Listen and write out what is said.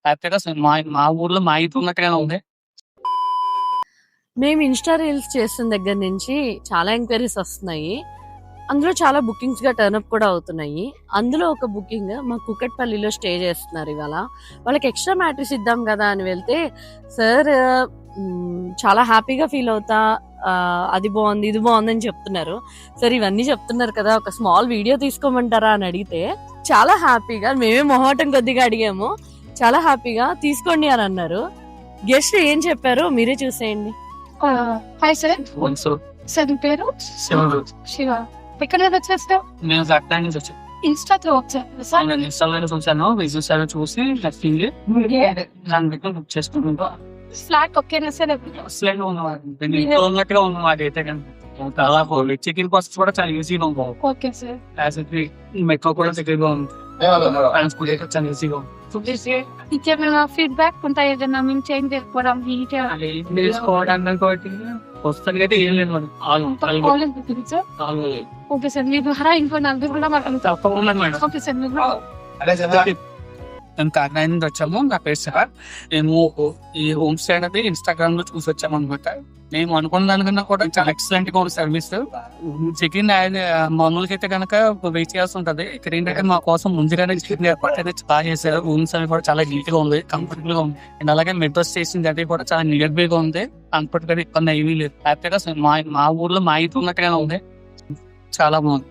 హ్యాపీగా మా మా ఊర్లో మా ఇంట్లో ఉన్నట్టుగానే ఉంది. మేము ఇన్స్టా రీల్స్ చేస్తున్న దగ్గర నుంచి చాలా ఎంక్వైరీస్ వస్తున్నాయి. అందులో చాలా బుకింగ్స్ గా టర్న్అప్ కూడా అవుతున్నాయి. అందులో ఒక బుకింగ్ మా కుకట్పల్లిలో స్టే చేస్తున్నారు ఇవాళ. వాళ్ళకి ఎక్స్ట్రా మ్యాట్రిస్ ఇద్దాం కదా అని వెళ్తే సార్ చాలా హ్యాపీగా ఫీల్ అవుతా, అది బాగుంది ఇది బాగుంది అని చెప్తున్నారు. సార్ ఇవన్నీ చెప్తున్నారు కదా, ఒక స్మాల్ వీడియో తీసుకోమంటారా అని అడిగితే చాలా హ్యాపీగా, మేమే మొహమాటం కొద్దిగా అడిగాము, చాలా హ్యాపీగా తీసుకోండి అని అన్నారు. గెస్ట్ ఏం చెప్పారో మీరే చూసేయండి. హాయ్ సార్, సో సార్ మీ పేరు? శివుడు. శివ. ఎక్కడ వచ్చేస్తావు? నేను అక్కడ నుంచి వచ్చాను. ఇన్స్టాతో వచ్చాను సార్. నేను ఇన్స్టాగ్రామ్ చూసాను, విజువల్స్ అవి చూసి నచ్చింది, దాన్ని బట్టి బుక్ చేసుకున్నాను. ఫ్లాట్ ఓకేనా సార్? అసలు ఉన్నట్టుగా ఉంది మాకైతే. చాలా బాగుంది. చెకింగ్ ప్రాసెస్ కూడా చాలా ఈజీగా ఉంది. Okay sir. మెట్రో కూడా దగ్గరగా ఉంది. ట్రాన్స్పోర్ట్ చాలా ఈజీగా ఉంది. ఇంకేమైనా ఫీడ్బ్యాక్ ఉంటాయి, ఏదైనా మేము చేంజ్ చేసుకోవడం తీసుకోవడానికి వస్తానికి అయితే ఏం లేదు. సార్? ఓకే సార్, మీ ద్వారా ఇంకో నలుగురు కూడా మాకు తప్పకుండా మేడం. Okay sir. మీరు మేము కాకినాడ నుంచి వచ్చాము. నా పేరు సార్. మేము ఈ హోమ్ స్టే అనేది ఇన్స్టాగ్రామ్ లో చూసి వచ్చాము అనమాట. మేము అనుకున్న దానికన్నా కూడా చాలా ఎక్సలెంట్ గా ఉంది సర్వీస్. చెకింగ్ మామూలుగా అయితే కనుక వెయిట్ చేయాల్సి ఉంటది. ఇక్కడ ఏంటంటే మా కోసం ముందుగానే చెకింగ్ ఏర్పాటు అయితే బాగా చేశారు. రూమ్స్ అవి కూడా చాలా నీట్ గా ఉంది, కంఫర్టబుల్ గా ఉంది. అండ్ అలాగే మెట్రో స్టేషన్ అది కూడా చాలా నియర్ బై గా ఉంది. కంఫర్ట్ గా ఇబ్బంది ఏమీ లేదు. హ్యాపీగా మా ఊర్లో మా ఇంట్లో ఉన్నట్టుగానే ఉంది. చాలా బాగుంది.